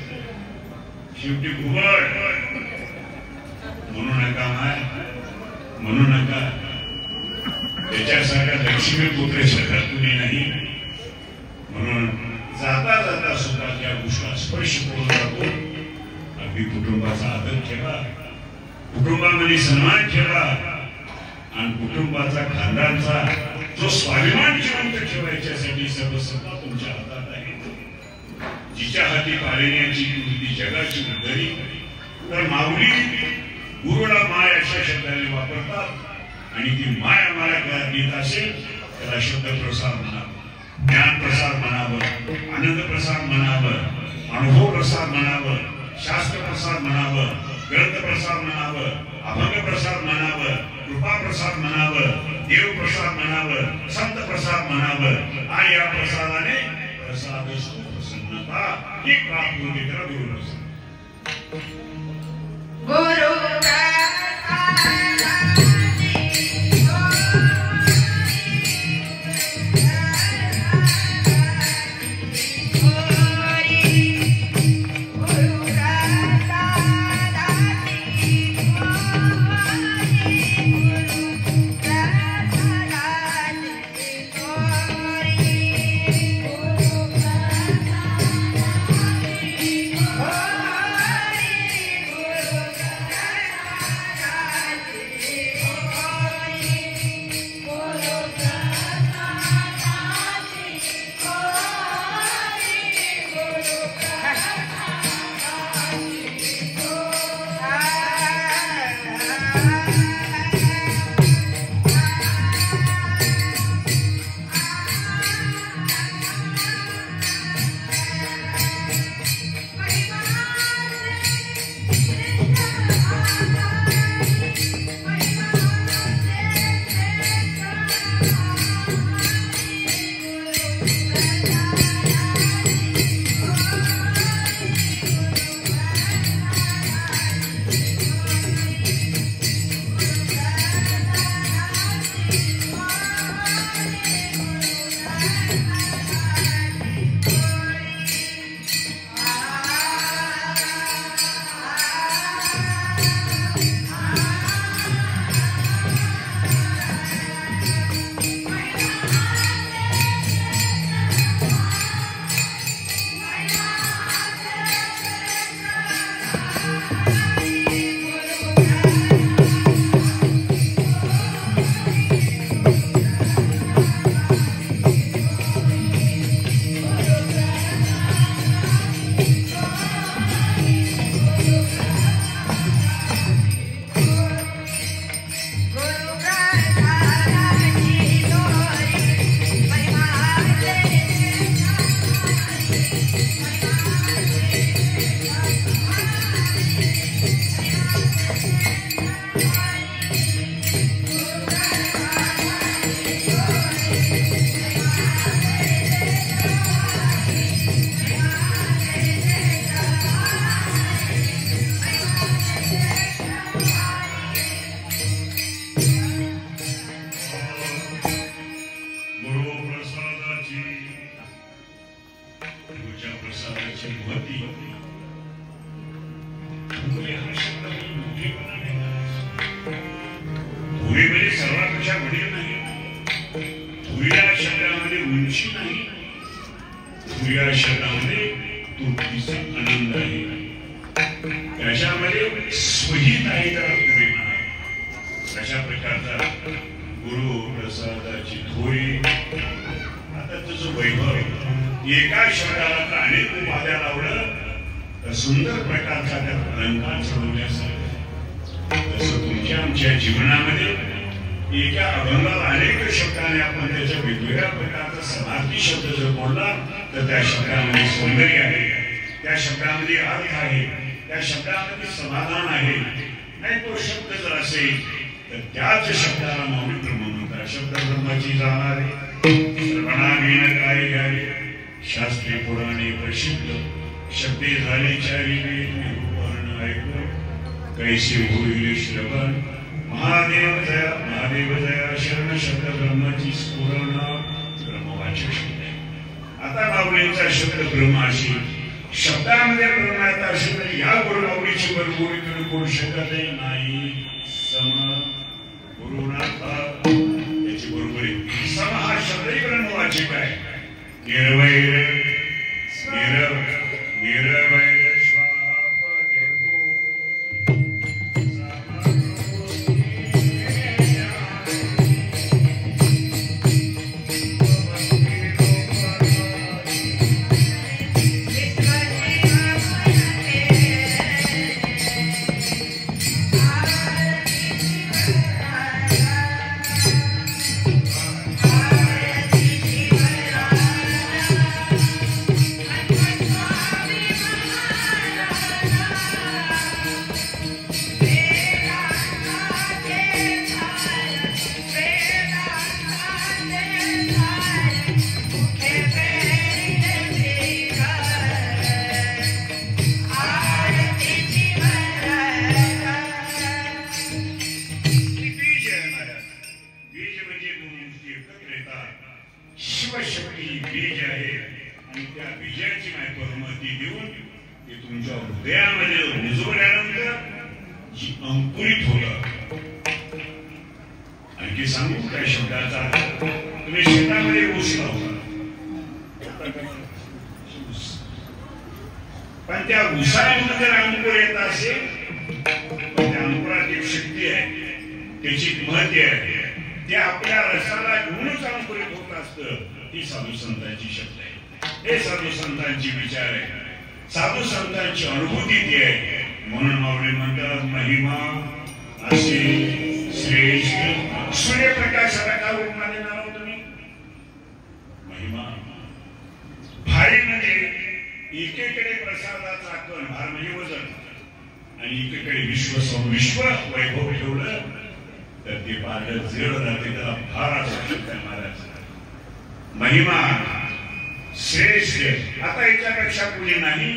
शेवटी घुबड. म्हणू नका माय, म्हणू नका. त्याच्यासारखा लक्ष्मी पुत्र जगात कुणी नाही. म्हणून जाता जाता सुद्धा त्या गोष्टीला स्पर्श करून जातो. अगदी कुटुंबाचा आदर ठेवा, कुटुंबामध्ये सन्मान ठेवा आणि कुटुंबाचा खानदानचा जो स्वाभिमान जिवंत ठेवायच्यासाठी सर्व सत्ता तुमच्या हातात आहे. जिच्या हाती पाळण्याची कृती जगाची उदरी. तर माऊली गुरुला माय अशा शब्दाने वापरतात आणि ती माय आम्हाला ज्ञात असेल त्याला शब्द प्रसार म्हणावं, ज्ञान प्रसार म्हणावं, आनंद प्रसार म्हणावं, अनुभव प्रसार म्हणावं, शास्त्र प्रसार म्हणावं, ग्रंथ प्रसार म्हणावं, अभंग प्रसार म्हणावं, कृपा प्रसार म्हणावं, देव प्रसार म्हणावं, संत प्रसार म्हणावं. आणि या प्रसादाने प्रसाद प्रसन्नता ही प्राप्त होते त्याला गुरु प्रसाद. गुरु Krishna अनुभूती देऊन ते तुमच्या हृदयामध्ये रुजवल्यानंतर जी अंकुरित होतं. आणखी सांगू काय शब्दाचा तुम्ही शेतामध्ये ऊस लावता पण त्या ऊसामधून जर अंकुर येत असेल पण त्या अंकुरात एक शक्ती आहे, त्याची महती आहे, ते आपल्या रसाला घेऊनच अंकुरित होत असतं. ही साधू संतांची शक्ती आहे, हे साधू संतांची विचार आहे, साधू संतांची अनुभूती ती आहे. म्हणून माऊली म्हणतात महिमा असे श्रेष्ठ सूर्यप्रकाशाला का उपमा देणार आहोत तुम्ही. महिमा भारी म्हणजे एकेकडे प्रसादाचा कणभार म्हणजे वजन आणि एकेकडे विश्व वैभव ठेवलं तर ते पारड जड राहते, त्याला भार असू महाराज. महिमा श्रेष्ठ आता याच्यापेक्षा पुढे नाही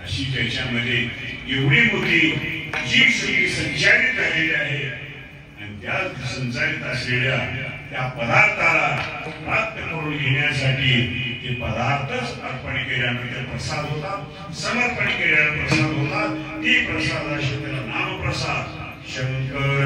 अशी त्याच्यामध्ये एवढी मोठी जी सगळी संचारित झालेली आहे आणि त्या संचारित असलेल्या त्या पदार्थाला प्राप्त करून घेण्यासाठी ते पदार्थच अर्पण केल्यानंतर प्रसाद होतात, समर्पण केल्यानंतर प्रसाद होतात. ती प्रसादाशी त्याला नामप्रसाद शंकर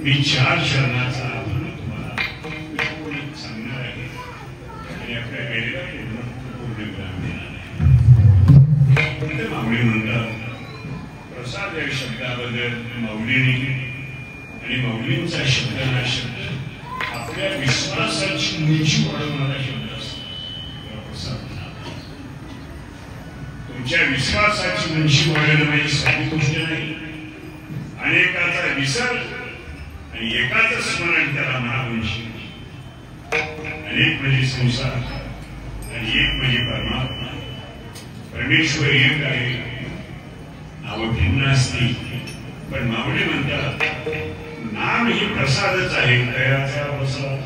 मी चार शरणाचा तुम्हाला सांगणार आहे आणि आपल्या वेळेला पूर्ण विराम देणार आहे. माऊली म्हणतात प्रसाद या शब्दाबद्दल माऊलीने आणि माऊलींचा शब्द हा शब्द आपल्या विश्वासाची उंची वाढवणारा शब्द असतो. प्रसाद तुमच्या विश्वासाची उंची वाढवणं म्हणजे साधी गोष्ट नाही. अनेकाचा विसर आणि एकाच स्मरण त्याला महावंशी. अनेक म्हणजे संसार आणि एक म्हणजे परमात्मा. परमेश्वर एक आहे, नावं भिन्न असतील पण माऊली म्हणतात नाम ही प्रसादच आहे. दयाचा प्रसाद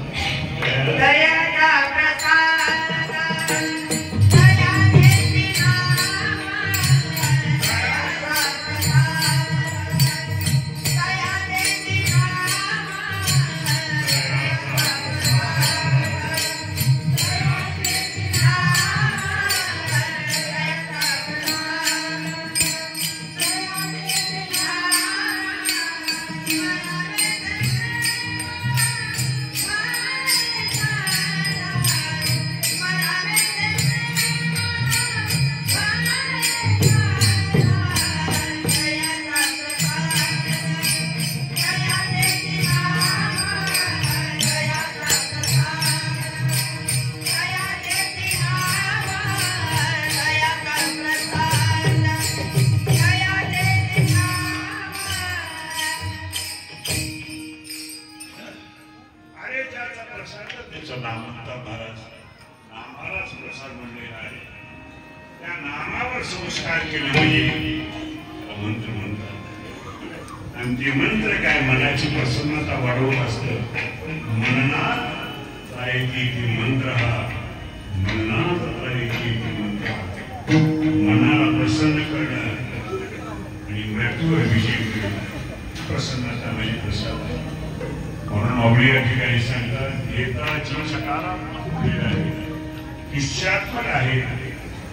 संस्कार केले म्हणजे मंत्र म्हणतात आणि ते मंत्र काय मनाची प्रसन्नता वाढवत असतं. मननात रायती ती मंत्र हा मननात रायती ती मंत्र मनाला प्रसन्न करणं आणि मृत्यूवर विजय मिळवणं प्रसन्नता म्हणजे प्रसाद. म्हणून माऊली या ठिकाणी सांगतात येता सकारात्मक निश्चयात्मक आहे,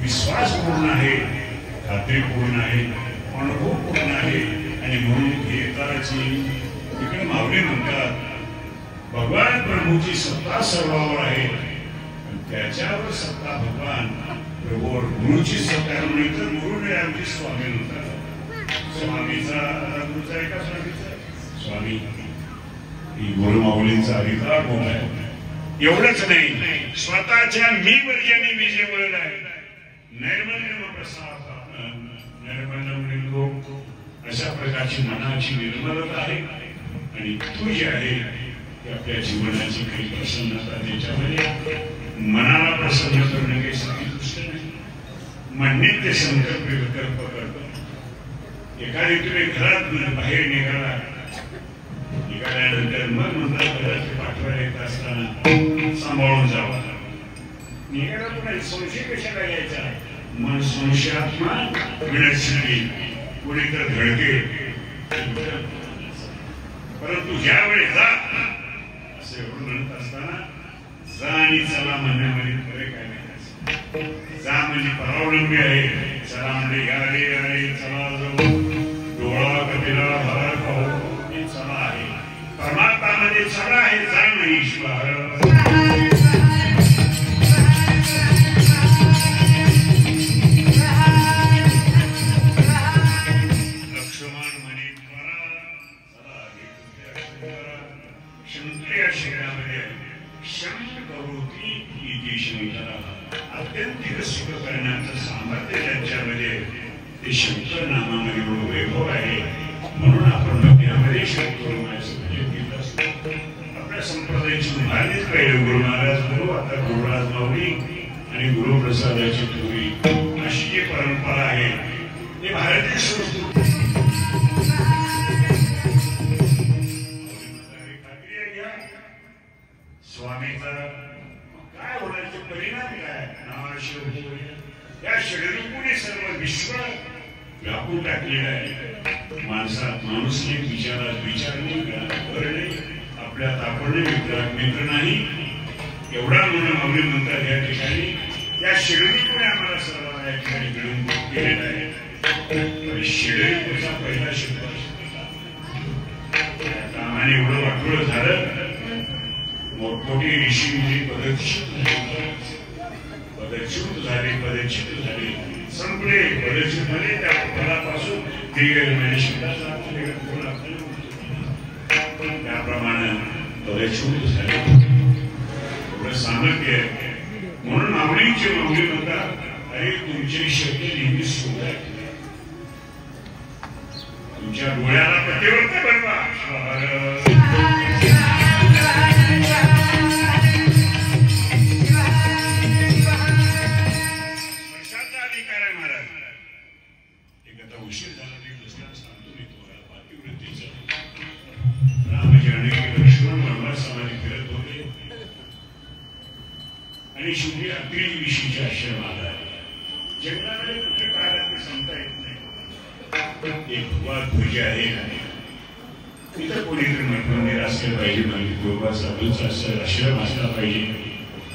विश्वासपूर्ण आहे, खात्रीपूर्ण आहे, अनुभवपूर्ण आहे. आणि म्हणून गीताची तिकडे माऊली म्हणतात भगवान प्रभूची सत्ता सर्वावर आहे, त्याच्यावर सत्ता भगवान प्रभूवर गुरुची सत्ता म्हणजे गुरुने आमचे स्वामी म्हणतात. स्वामीचा गुरुचा एका स्वामीचा स्वामी ही गुरु माऊलींचा अधिकार गुण आहे. एवढंच नाही स्वतःच्या मी वर्जनी विजय मिळत आहे. नैर्मल्य प्रसाद नैर्मल्य लोक अशा प्रकारची मनाची निर्मलता आहे. आणि तू जी आहे ती आपल्या जीवनाची काही प्रसन्नता त्याच्यामध्ये मनाला प्रसन्न करणं काही साधी गोष्ट नाही. म्हणणे ते संकल्प विकल्प करतो. एखादी तुम्ही घरात बाहेर निघाला निघाल्यानंतर मग म्हणतात घरात पाठवायला येत असताना सांभाळून जावा. निघाला पुन्हा संशय कशाला घ्यायचा. मन संशयात्मा विनश्यती कोणी तर धडके. परंतु ज्यावेळी जा असे एवढं म्हणत असताना जा आणि चला म्हणण्यामध्ये फरक काय नाही. जा म्हणजे परावलंबी आहे, चला म्हणजे या रे चला जाऊ डोळा कपिला भर खाऊ हे चला आहे. परमात्मा मध्ये चला आहे, जा नाही ईश्वर. अत्यंत सुख करण्याचं सामर्थ्य त्यांच्यामध्ये ते शंकर नामामध्ये एवढं वैभव आहे. म्हणून आपण मध्यामध्ये शंकर घेतलं असतो. आपल्या संप्रदायाची उभारणीच पहिले गुरु महाराज गुरु, आता गुरुराज माऊली आणि गुरुप्रसादाची थोरी अशी जी परंपरा आहे ती भारतीय संस्कृती. स्वामीचा काय होण्याचे परिणाम काय या शरीरापुढे सर्व विश्व व्यापून टाकलेलं आहे. माणसात माणूस नाही, विचार नाही, घर नाही, आपल्यात आपण मित्र नाही. एवढा म्हणून माऊली म्हणतात या ठिकाणी या शरीरापुढे आम्हाला सर्वांना या ठिकाणी मिळून केलेला आहे. शिडीचा पहिला शब्द कामाने एवढं वाटोळं झालं. मोठमोठी ऋषी मुनी पदच्युत झाले संपले. पदच्युत झाले त्या फलापासून त्याप्रमाणे पदच्युत झाले. एवढं सामर्थ्य आहे. म्हणून माऊलींचे माऊली म्हणतात अरे तुमची शक्ती नेहमी सुख आहे. तुमच्या डोळ्याला पतिव्रत बनवा. उशीर झाला नाही दुसऱ्याला सांगतो मी तुम्हाला पातिवृत्तीचा. रामजी अनेक लक्ष्मण वनवासामध्ये फिरत होते आणि शेवटी अत्रि ऋषीच्या आश्रमाला जंगलामध्ये कुठे काय ते सांगता येत नाही. एक भगवा ध्वज आहे तिथं कोणीतरी मंदिर असलं पाहिजे. म्हणजे गोबा साधूचा असं आश्रम असला पाहिजे.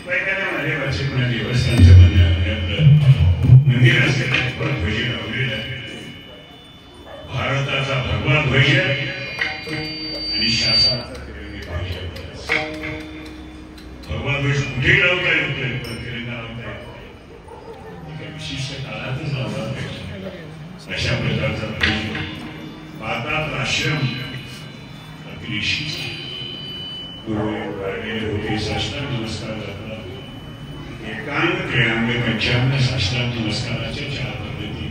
एखाद्या महादेवाचे पुन्हा देवस्थानचं मंदिर असेल ध्वज लावलेलं आहे. भारताचा भगवा ध्वज आणि शासनाचा तिरंगा ध्वज. भगवा ध्वज कुठेही लावता येतोय पण तिरंगा लावता येतो विशिष्ट काळातच लावला पाहिजे. अशा प्रकारचा ध्वज भारतात आश्रम अतिशय गुरु वाढलेले होते. साष्टांग नमस्कार करतात. एकांग त्र्यांग पंचांग साष्टांग नमस्काराच्या 4 पद्धती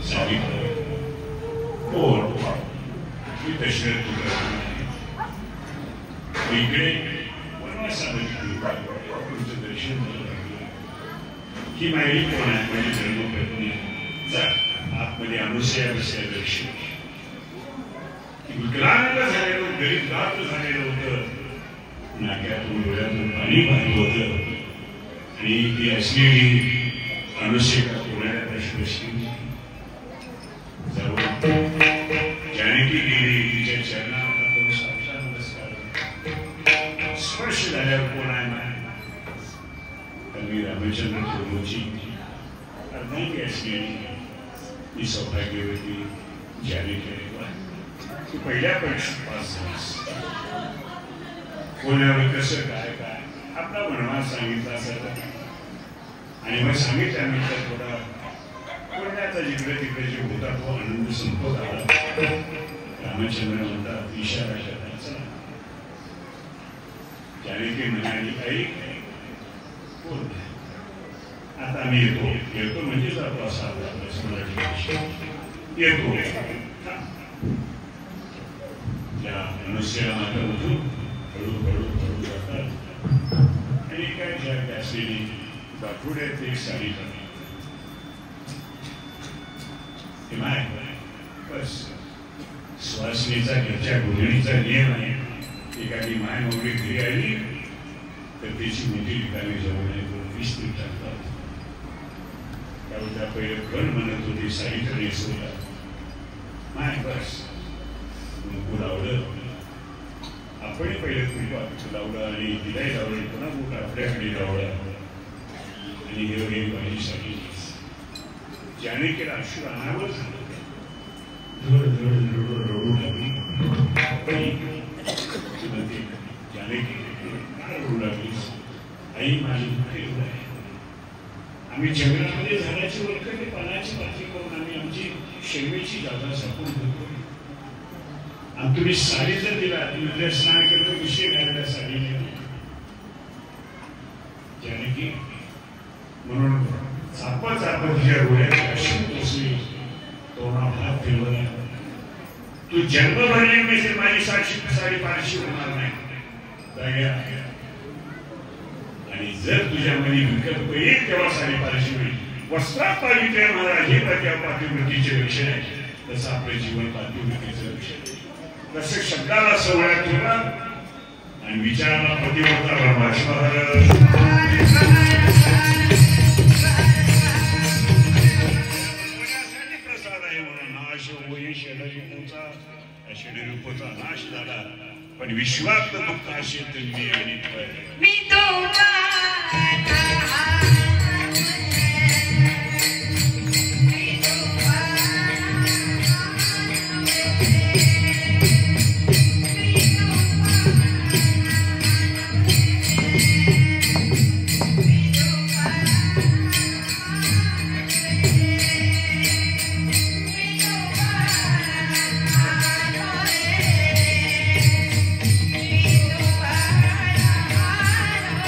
सावित्र दशरथ इकडे वनवासामध्ये दर्शन ही माहिती कोण आहे. म्हणजे धर्मपत्नी आतमध्ये अनुसया बसल्या दर्शन विकलांग झालेलं गरीब झालेलं होतं नाक्यातून डोळ्यातून पाणी वाहत होतं आणि ती असलेली अनुष्का कोणाला प्रश्न जानकी गेली तिच्या चरणावर तो साक्षात नमस्कार स्पर्श झाल्यावर कोण आहे मी रामचंद्र प्रभूची अर्धांगी असलेली ही सौभाग्यवती जानकी ती पहिल्या परीक्षेत पास झालीस कोणावर कसं काय काय आपला म्हणवा सांगितला सर आणि मग सांगितल्यानंतर थोडा कोणाचा जिकडे तिकडे जे होता तो आनंद संपत आला रामचंद्र म्हणतात इशारा करायचा जानकी म्हणाली आई कोण आता मी येतो म्हणजे जातो असा मराठी येतो त्या मनुष्याला मात्र उठून हळूहळू जातात आणि काय ज्या असलेली बाठुड्यात एक साडी करणे बस श्वासनेचा घरच्या गृहिणीचा नियम आहे एखादी माय मोठी घरी आली तर त्याची मोठी ठिकाणी जवळ नाही विस्तृत टाकतात त्यावेळी पहिले गण म्हणत होते साडी करणे सोडला माय बस कुंकू लावलं आपण पहिले कुंकू लावलं आणि तिलाही लावलं पुन्हा कुठं आपल्याकडे लावलं आणि हे माझीसाठी जानकीला अश्रू अनावर झालं रडू लागली जानकी काय रडू लागलीस आई माझी दुःखी आहे आम्ही जंगलामध्ये झाडाची वरखडी पानाची पाती करून आम्ही आमची शेवेची जागा सापून घेतो आणि तुम्ही साडी जर दिला तुम्ही स्नान करतो विषय घालायला साडी जानकी म्हणून चापा तिच्या डोळ्यात अशी पोचली तोंडा हात फिरवला तू जन्म भरली म्हणजे माझी साडी पारशी होणार नाही आणि जर तुझ्यामध्ये विकल्प येईल तेव्हा साडी पारशी होईल वस्त्रात पावित्र्य महाराज हे त्या पातिवृत्तीचे लक्षण आहे तसं आपलं जीवन पातिवृत्तीचं लक्षण आहे तसं शब्दाला सवळ्यात ठेवा आणि विचाराला पतिव्रता नाश झाला पण विश्वात दुःख असेल मी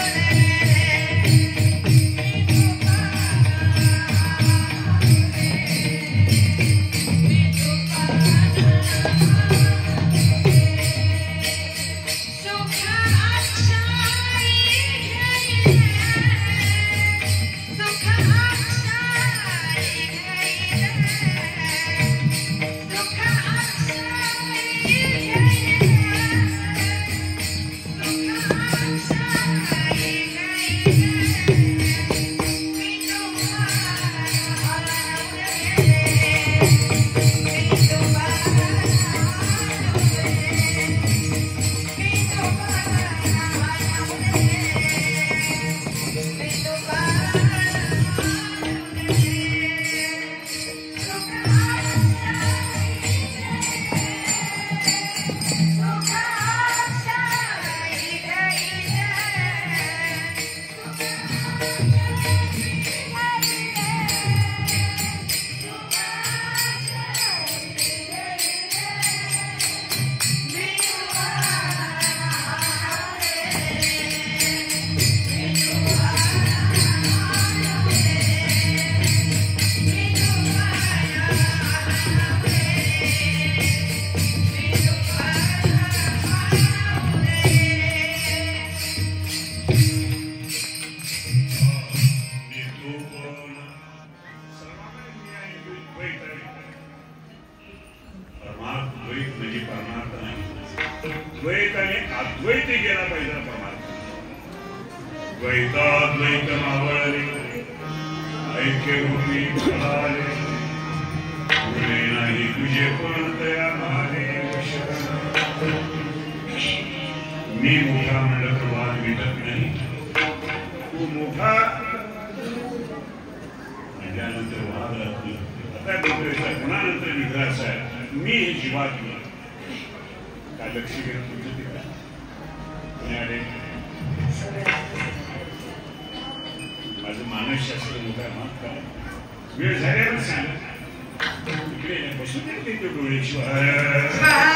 Thank you. एकताद्वैत मावळले ऐक्यरूपी फळाले उरले नाही तुझे कोणत्या मारे शरण मी मोठा म्हणलं तर वाद मिटत नाही तू मोठा त्यानंतर वाद लागतो आता डोकरेचा गुणानंतर निघायचा आहे मी हे जीवात्मा काय लक्ष घेणं तुमचं ते काय पुण्याकडे माझं मानसशास्त्र मोठा मात काय वेळ झाल्यावर सांग तिकडे बसून येते तो डोळेश्वर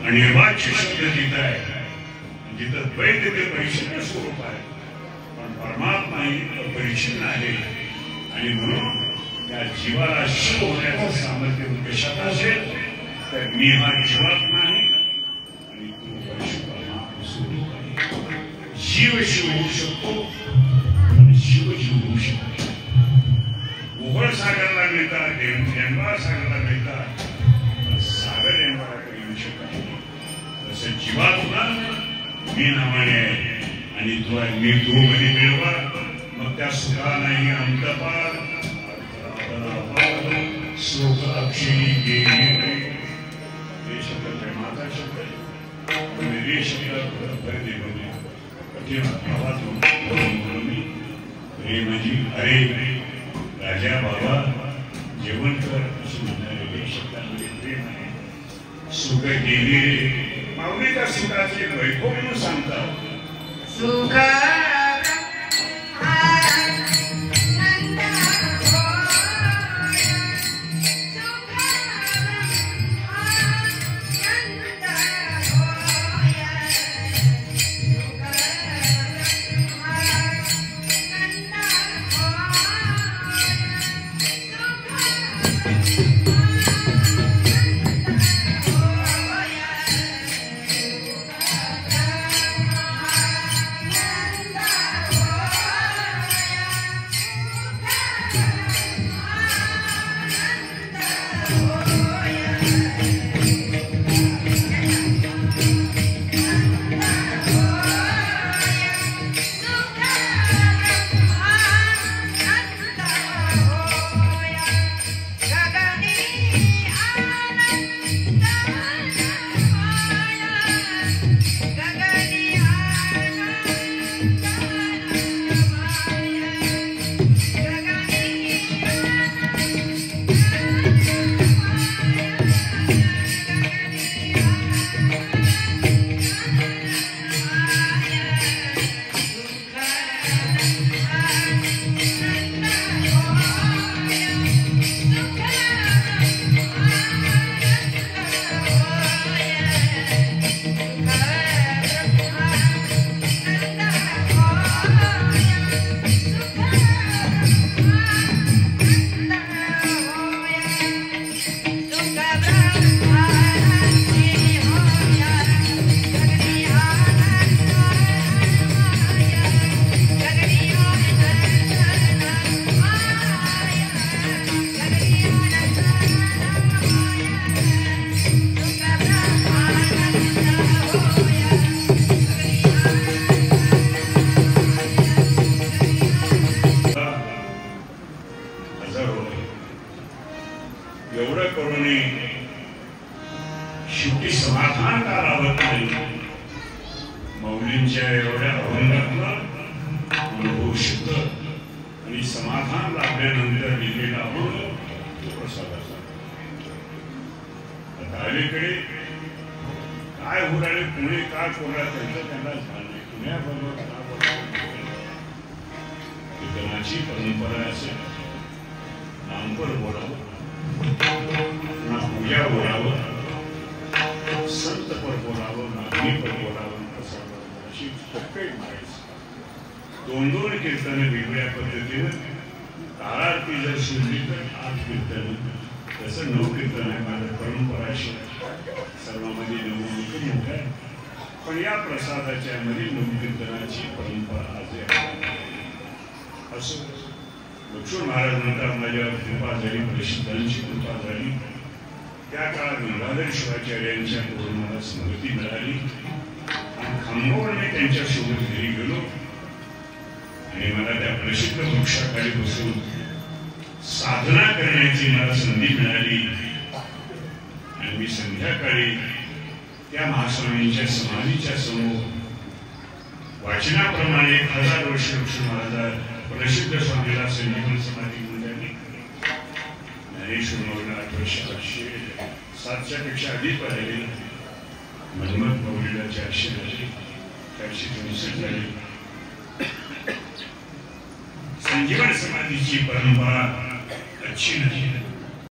आणि वाच्य शब्द जिथं आहे जिथं द्वैत ते परिच्छिन्न स्वरूप आहे पण परमात्मा ही अपरिच्छिन्न आहे आणि म्हणून या जीवाला शिव होण्याचं सामर्थ्य कशात असेल तर मी हा जीवात्मा आहे आणि तू परमात्मा स्वरूप आहे जीव शिव होऊ शकतो आणि शिव जीव होऊ शकतो उघड सागरला मिळतात डेंबा सागरला मिळतात सागर डेंबाकडे येऊ शकत तसं जीवात्मा मी नावाने आहे आणि तू मी तू मध्ये मिळवा मग त्या सुखा नाही अंतपार सुख अक्षयी गेले हे शब्द प्रेमाचा शब्द आहे रे शब्द भरते बोलले कठीण आवाज म्हणून रे माझी अरे राजा बाबा जेवण कर अशी म्हणणारे रे शब्दामध्ये प्रेम आहे सुख गेले माऊलीच्या सुखाचे वैभव म्हणून सांगतात सुख शेवटी समाधान का लाभत नाही मौलींच्या एवढ्या अभंगातला अनुभव शुद्ध आणि समाधान लाभल्यानंतर लिहिलेला अभंग तो प्रसादाचा आता अलीकडे काय होणारे पुणे काय कोणा त्यांचं त्यांना झालं नाही पुण्याबरोबर कीर्तनाची परंपरा असेल नामपर बोलावं ना पूजा बोलावं संत सप्तपर बोलावं, नागणीपर बोलावं, प्रसाद अशी पक्कई मारायचं. 2-2 कीर्तनं वेगवेगळ्या पद्धतीनं. काळार्थी जर सुरली तर 8 कीर्तन, तसं 9 कीर्तन आहे. माझं परंपरा सर्वांमध्ये 9 अंक मोठा आहे, पण या प्रसादाच्या मध्ये 9 कीर्तनाची परंपरा आज आहे. असो, लक्ष्मण महाराज म्हणतात माझ्यावर कृपा झाली, प्रसिद्धांची कृपा झाली. त्या काळात गंगाधर शिवाचार्यांच्या कडून मला स्मृती मिळाली आणि खांबावर मी त्यांच्यासोबत घरी गेलो आणि मला त्या प्रसिद्ध वृक्षाखाली बसून साधना करण्याची मला संधी मिळाली. आणि मी संध्याकाळी त्या महास्वामींच्या समाधीच्या समोर वाचनाप्रमाणे 1000 वर्ष लक्ष्मण महाराज प्रसिद्ध स्वामीला संजीवन समाधी मिळाली. ज्ञानेश्वर 8 वर्ष 700 पेक्षा अधिक राहिले. मनमत मौलीला 400 झाले, 464 झाले. संजीवन समाधीची परंपरा अच्छी नाही.